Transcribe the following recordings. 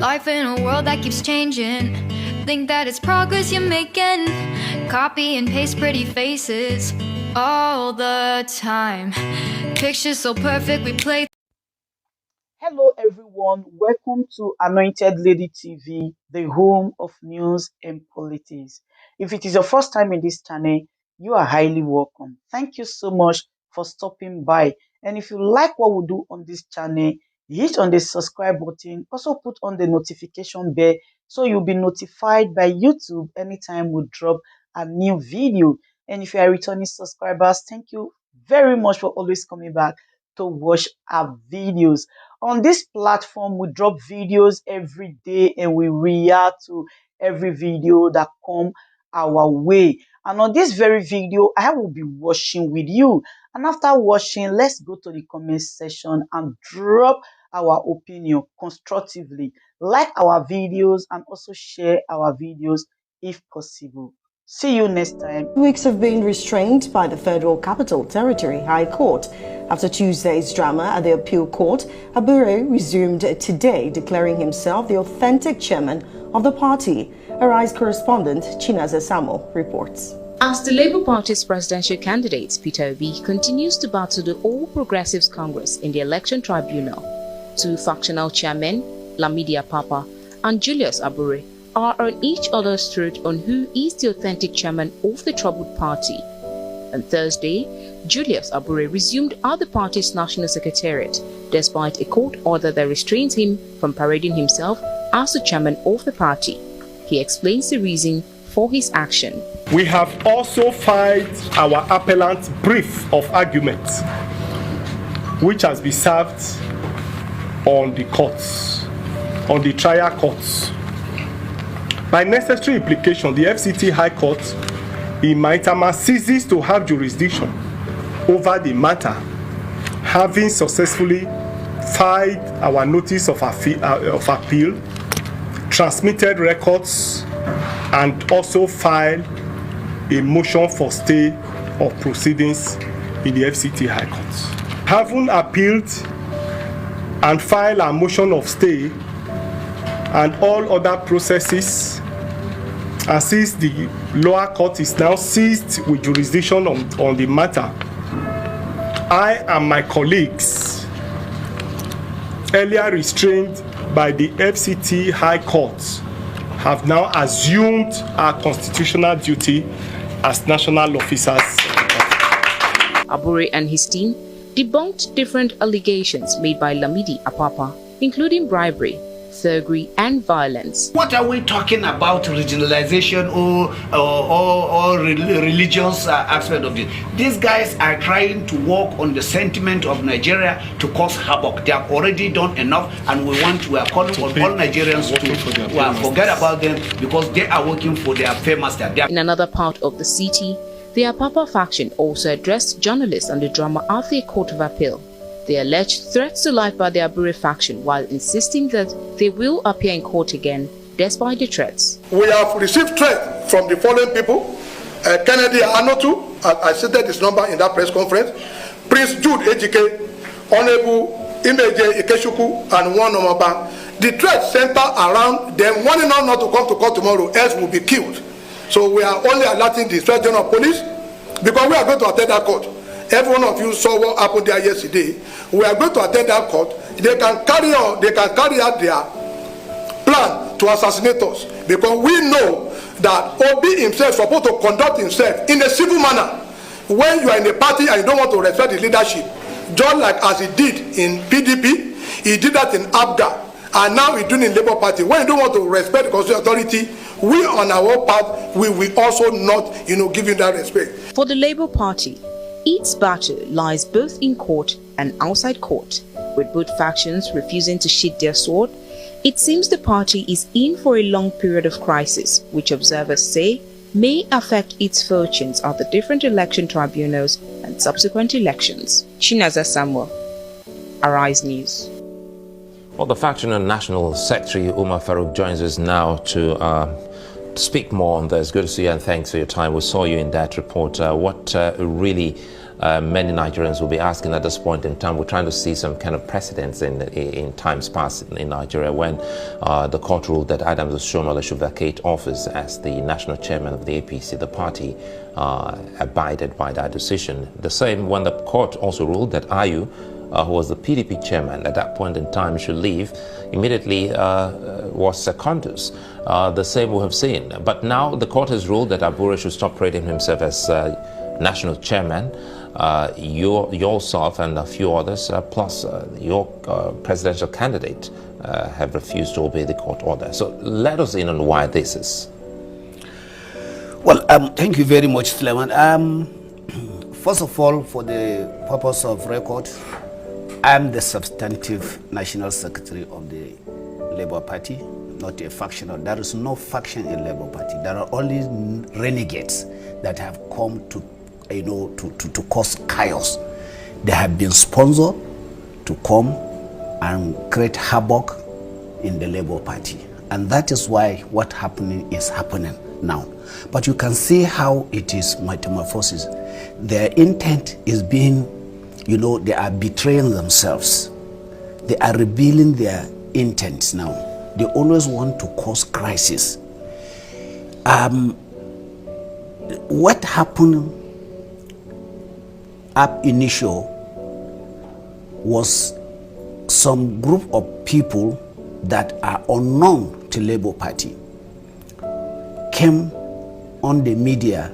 Life in a world that keeps changing. Think that it's progress you're making. Copy and paste pretty faces all the time. Pictures so perfect we play. Hello everyone, welcome to Anointed Lady TV, the home of news and politics. If it is your first time in this channel, you are highly welcome. Thank you so much for stopping by. And if you like what we do on this channel, hit on the subscribe button. Also put on the notification bell so you'll be notified by YouTube anytime we drop a new video. And if you are returning subscribers, thank you very much for always coming back to watch our videos. On this platform, we drop videos every day and we react to every video that come our way. And on this very video, I will be watching with you. And after watching, let's go to the comment section and drop our opinion constructively. Like our videos and also share our videos if possible. See you next time. Weeks have been restrained by the Federal Capital Territory High Court. After Tuesday's drama at the appeal court, Abure resumed today, declaring himself the authentic chairman of the party. Arise correspondent Chinaza Samuel reports. As the Labour Party's presidential candidate, Peter Obi, continues to battle the All Progressives Congress in the election tribunal, two factional chairmen, Lamidi Apapa and Julius Abure, are on each other's throat on who is the authentic chairman of the troubled party. On Thursday, Julius Abure resumed at the party's national secretariat, despite a court order that restrains him from parading himself as the chairman of the party. He explains the reason for his action. We have also filed our appellant's brief of argument, which has been served on the courts, on the trial courts. By necessary implication, the FCT High Court in Maitama ceases to have jurisdiction over the matter, having successfully filed our notice of appeal, transmitted records, and also filed a motion for stay of proceedings in the FCT High Court. Having appealed and filed a motion of stay and all other processes, and since the lower court is now seized with jurisdiction on the matter, I and my colleagues, earlier restrained by the FCT High Court, have now assumed our constitutional duty as national officers. Abure and his team debunked different allegations made by Lamidi Apapa, including bribery, thuggery and violence. What are we talking about? Regionalization or religious aspect of this? These guys are trying to work on the sentiment of Nigeria to cause havoc. They have already done enough, and we are calling on all Nigerians to forget about them because they are working for their famous. In another part of the city, the Apapa faction also addressed journalists on the drama at the Court of Appeal. They alleged threats to life by the Abure faction while insisting that they will appear in court again despite the threats. We have received threats from the following people: Kennedy Anotu, I stated his number in that press conference, Prince Jude Ejike, Honorable Imeje Ikeshuku, and one Omaba. The threats center around them wanting us not to come to court tomorrow, else we'll be killed. So we are only alerting the Inspector General of Police because we are going to attend that court. Every one of you saw what happened there yesterday. We are going to attend that court. They can carry out their plan to assassinate us because we know that Obi himself is supposed to conduct himself in a civil manner. When you are in a party and you don't want to respect the leadership, just like as he did in PDP, he did that in ABGA, and now he's doing in Labour Party. When you don't want to respect the constitutional authority, we on our part, we will also not, give you that respect. For the Labour Party, its battle lies both in court and outside court, with both factions refusing to sheath their sword. It seems the party is in for a long period of crisis, which observers say may affect its fortunes at the different election tribunals and subsequent elections. Chinaza Samuel, Arise News. Well, the faction and National Secretary Umar Farouk joins us now to speak more on this. Good to see you and thanks for your time. We saw you in that report. What really many Nigerians will be asking at this point in time. We're trying to see some kind of precedents in times past in Nigeria when the court ruled that Adams Oshiomhole should vacate office as the national chairman of the APC. The party abided by that decision. The same when the court also ruled that Ayu, who was the PDP chairman at that point in time, should leave, immediately was Secondus. The same we have seen. But now the court has ruled that Abure should stop parading himself as national chairman. Yourself and a few others, plus your presidential candidate, have refused to obey the court order. So let us in on why this is. Well, thank you very much, Suleiman. First of all, for the purpose of record, I'm the substantive national secretary of the Labour Party, not a factional. There is no faction in Labour Party. There are only renegades that have come to, to cause chaos. They have been sponsored to come and create havoc in the Labour Party. And that is why what happening is happening now. But you can see how it is metamorphosis. Their intent is being, they are betraying themselves. They are revealing their intents now. They always want to cause crisis. What happened up initial was some group of people that are unknown to Labour Party came on the media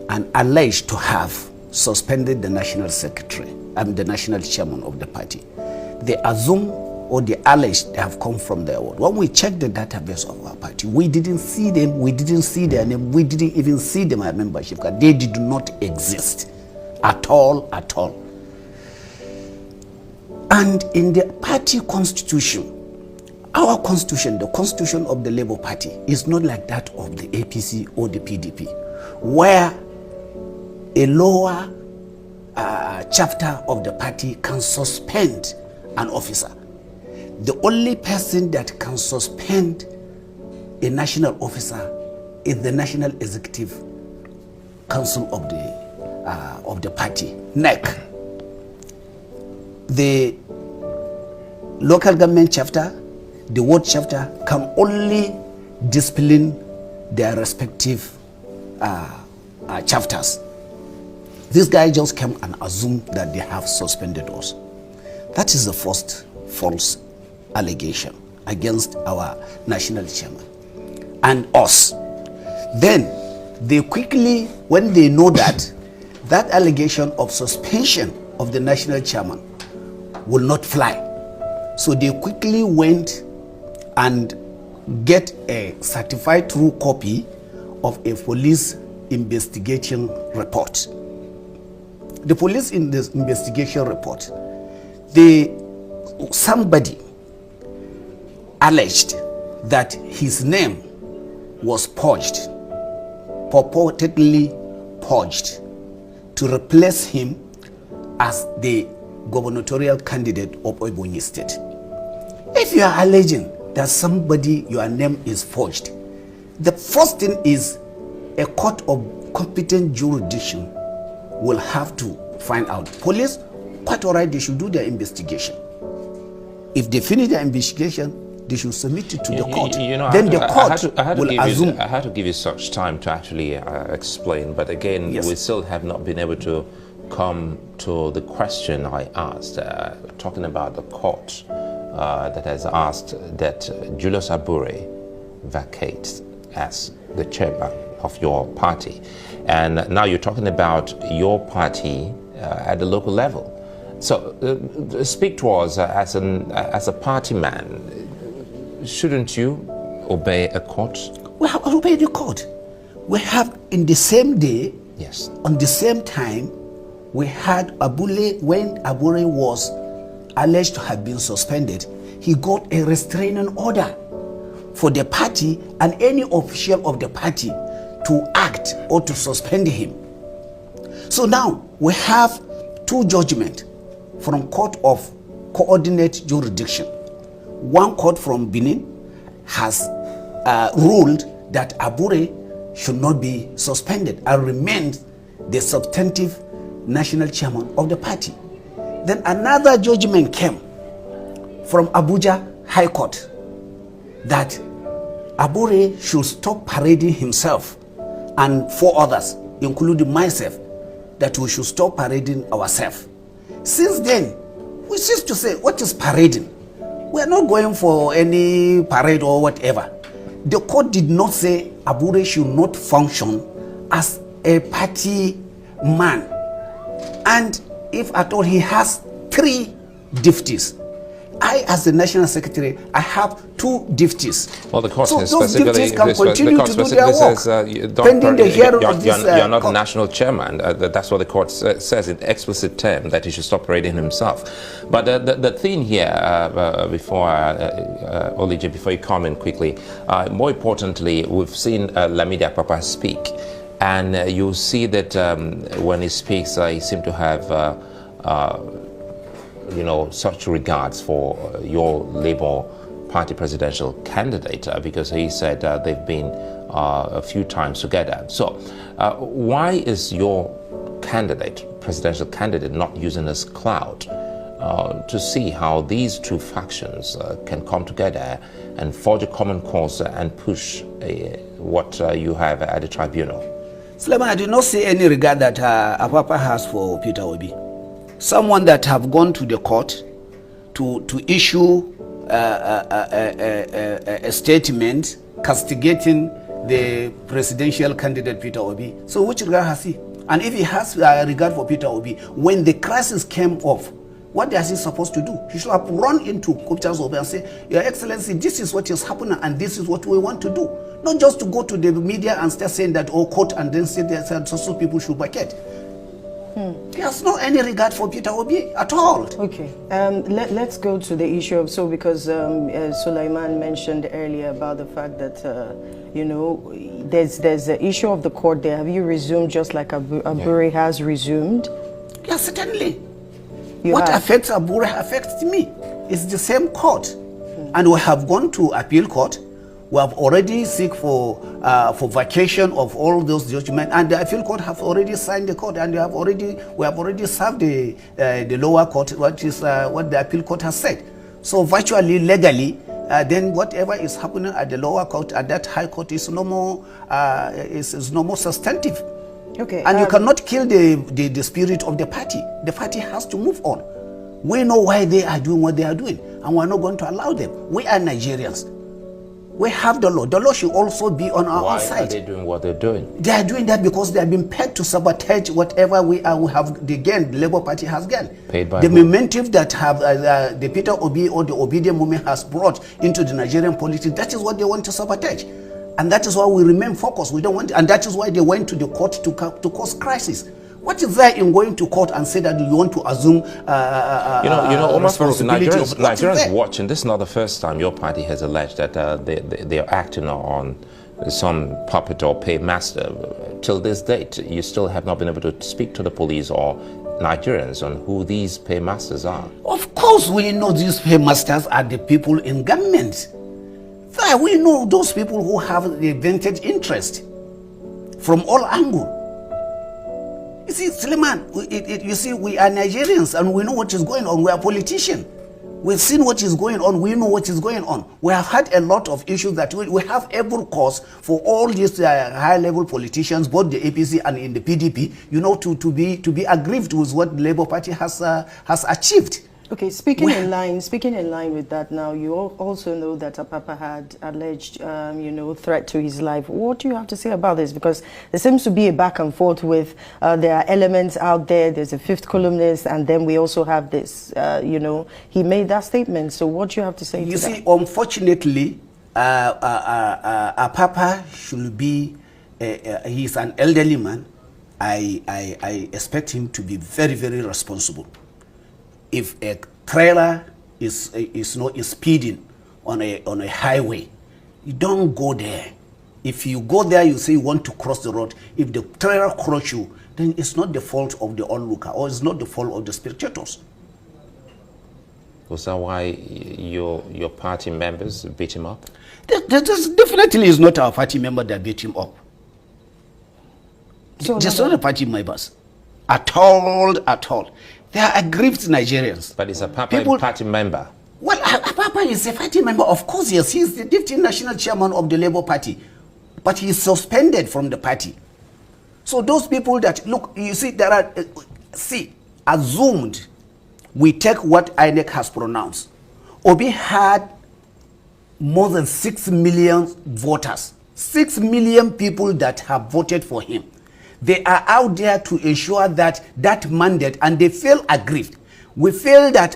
and alleged to have suspended the national secretary and the national chairman of the party. They assume or they allege they have come from their word. When we checked the database of our party, we didn't see them, we didn't see their name, we didn't even see them at membership card. They did not exist at all. And in the party constitution, our constitution, the constitution of the Labour Party, is not like that of the APC or the PDP, where a lower chapter of the party can suspend an officer. The only person that can suspend a national officer is the National Executive Council of the party, NEC. The local government chapter, the ward chapter can only discipline their respective chapters. This guy just came and assumed that they have suspended us. That is the first false allegation against our national chairman and us. Then they quickly, when they know that that allegation of suspension of the national chairman will not fly, so they quickly went and get a certified true copy of a police investigation report. The police in this investigation report, somebody alleged that his name was purged, purportedly purged, to replace him as the gubernatorial candidate of Ebonyi State. If you are alleging that somebody, your name is forged, the first thing is a court of competent jurisdiction will have to find out. Police, quite all right, they should do their investigation. If they finish their investigation, they should submit it to the court. Then the court will assume. I had to give you such time to actually explain, but again, yes, we still have not been able to come to the question I asked, talking about the court that has asked that Julius Abure vacates as the chairman of your party. And now you're talking about your party at the local level. So speak to us as a party man. Shouldn't you obey a court? We have obeyed the court. We have, in the same day, yes, on the same time, we had Abule, when Abure was alleged to have been suspended, he got a restraining order for the party and any official of the party to act or to suspend him. So now we have two judgments from Court of Coordinate Jurisdiction. One court from Benin has ruled that Abure should not be suspended and remains the substantive national chairman of the party. Then another judgment came from Abuja High Court that Abure should stop parading himself and 4 others, including myself, that we should stop parading ourselves. Since then, we cease to say, what is parading? We are not going for any parade or whatever. The court did not say Abure should not function as a party man. And if at all he has 3 deputies, I, as the national secretary, I have 2 deputies. Well, the court so says those specifically, deputies can continue to do their work. Pending the hearing of this you're not court. national chairman. That's what the court says in explicit term, that he should stop parading himself. But the thing here, before Olije, before you comment quickly, more importantly, we've seen Lamidi Papa speak, and you see that when he speaks, he seems to have such regards for your Labour Party presidential candidate, because he said they've been a few times together. So why is your presidential candidate, not using his clout to see how these 2 factions can come together and forge a common cause and push what you have at the tribunal? Suleiman, I do not see any regard that Apapa has for Peter Obi. Someone that have gone to the court to issue a statement castigating the presidential candidate Peter Obi. So which regard has he? And if he has regard for Peter Obi, when the crisis came off, what is he supposed to do? He should have run into Peter Obi and say, Your Excellency, this is what is happening and this is what we want to do. Not just to go to the media and start saying that, court, and then say that so people should vacate. He has no any regard for Peter Obi at all. Okay, let's go to the issue of, because Sulaiman mentioned earlier about the fact that, there's the issue of the court there. Have you resumed just like Abure has resumed? Yes, certainly. What affects Abure affects me. It's the same court. And we have gone to appeal court. We have already seek for vacation of all those judgments, and the appeal court have already signed the court, and we have already served the lower court, what the appeal court has said. So virtually legally, then whatever is happening at the lower court, at that high court, is no more substantive. Okay. And you cannot kill the spirit of the party. The party has to move on. We know why they are doing what they are doing, and we're not going to allow them. We are Nigerians. We have the law. The law should also be on our side. Why are they doing what they're doing? They are doing that because they have been paid to sabotage whatever we have the gain, the Labour Party has gained. Paid by the who? momentum that have the Peter Obi or the Obedient movement has brought into the Nigerian politics, that is what they want to sabotage. And that is why we remain focused. We don't want, and that is why they went to the court to cause crisis. What is there in going to court and say that you want to assume Umar Farouk, Nigerians of watching, this is not the first time your party has alleged that they are acting on some puppet or paymaster. Till this date, you still have not been able to speak to the police or Nigerians on who these paymasters are. Of course we know these paymasters are the people in government. We know those people who have the vested interest from all angles. You see, Suleiman, you see, we are Nigerians and we know what is going on. We are politicians. We've seen what is going on. We know what is going on. We have had a lot of issues that we have every cause for all these high-level politicians, both the APC and in the PDP, to be aggrieved with what the Labour Party has achieved. Okay, speaking in line with that now, you also know that Apapa had alleged, threat to his life. What do you have to say about this? Because there seems to be a back and forth with, there are elements out there, there's a fifth columnist, and then we also have this, he made that statement. So what do you have to say to that? You see, unfortunately, Apapa should be, he's an elderly man. I expect him to be very, very responsible. If a trailer is speeding on a highway, you don't go there. If you go there, you say you want to cross the road. If the trailer crosses you, then it's not the fault of the onlooker, or it's not the fault of the spectators. Was that why your party members beat him up? That definitely is not our party member that beat him up. So just not the party members. At all, at all. They are aggrieved Nigerians. But is a Papa a party member? Well, Papa is a party member. Of course, yes. He is the deputy national chairman of the Labour Party. But he is suspended from the party. So those people that, look, you see, there are, assumed we take what INEC has pronounced. Obi had more than 6 million voters. 6 million people that have voted for him. They are out there to ensure that that mandate, and they feel aggrieved. We feel that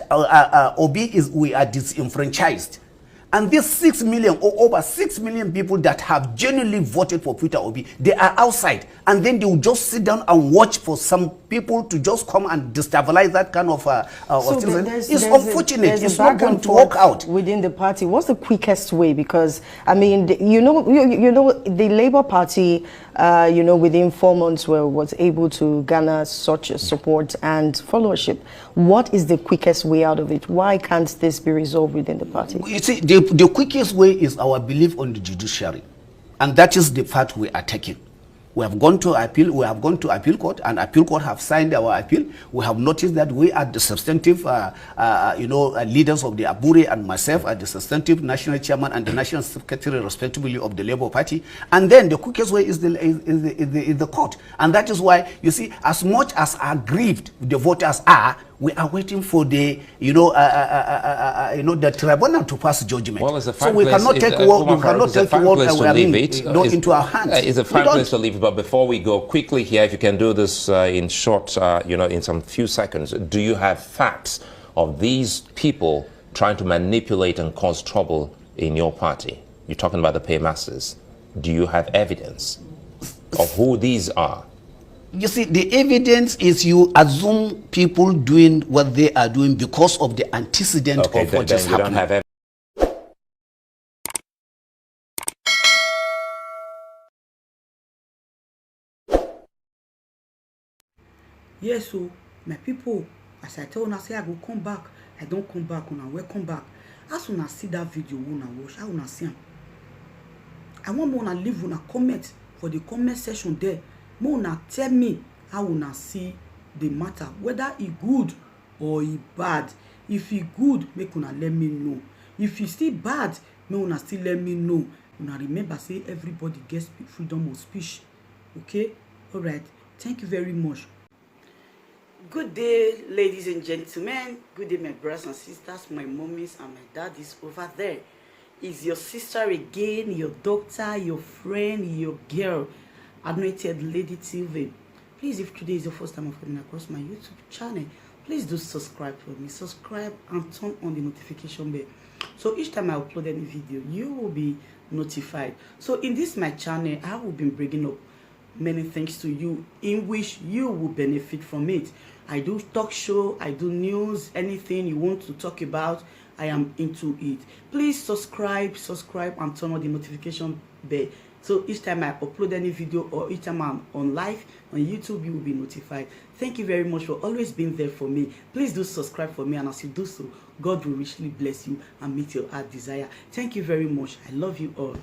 we are disenfranchised. And these 6 million, or over 6 million people that have genuinely voted for Peter Obi, they are outside. And then they will just sit down and watch for some people to just come and destabilize that kind of it's unfortunate. It's not going to work out. Within the party, what's the quickest way? Because, I mean, you know, the Labour Party, within 4 months was able to garner such support and followership. What is the quickest way out of it? Why can't this be resolved within the party? You see, the quickest way is our belief on the judiciary. And that is the path we are taking. We have gone to appeal. We have gone to appeal court, and appeal court have signed our appeal. We have noticed that we are the substantive, leaders of the Abure, and myself are the substantive national chairman and the national secretary, respectively, of the Labour Party. And then the quickest way is the court, and that is why you see, as much as aggrieved the voters are, we are waiting for the, the tribunal to pass judgment. Well, so we cannot take what into our hands. It's a fine place to leave it. But before we go, quickly here, if you can do this in short, in some few seconds, do you have facts of these people trying to manipulate and cause trouble in your party? You're talking about the paymasters. Do you have evidence of who these are? You see, the evidence is you assume people doing what they are doing because of the antecedent of what is happening. Don't have Yes, so my people, as I tell una say I go come back, I don't come back, una welcome back. As una see that video, una watch, how una see am. I want una leave una comment for the comment section there. Una tell me how una see the matter, whether it good or it bad. If it good, make una let me know. If it still bad, make una still let me know. Una remember, say everybody gets freedom of speech. Okay? All right. Thank you very much. Good day, ladies and gentlemen. Good day, my brothers and sisters, my mommies and my daddies over there. Is your sister again, your doctor, your friend, your girl, Anointed Lady TV. Please, if today is your first time of coming across my YouTube channel, please do subscribe for me. Subscribe and turn on the notification bell. So each time I upload any video, you will be notified. So in this my channel, I will be bringing up many things to you in which you will benefit from it. I do talk show, I do news, anything you want to talk about, I am into it. Please subscribe and turn on the notification bell. So each time I upload any video or each time I'm on live on YouTube, you will be notified. Thank you very much for always being there for me. Please do subscribe for me, and as you do so, God will richly bless you and meet your heart desire. Thank you very much. I love you all.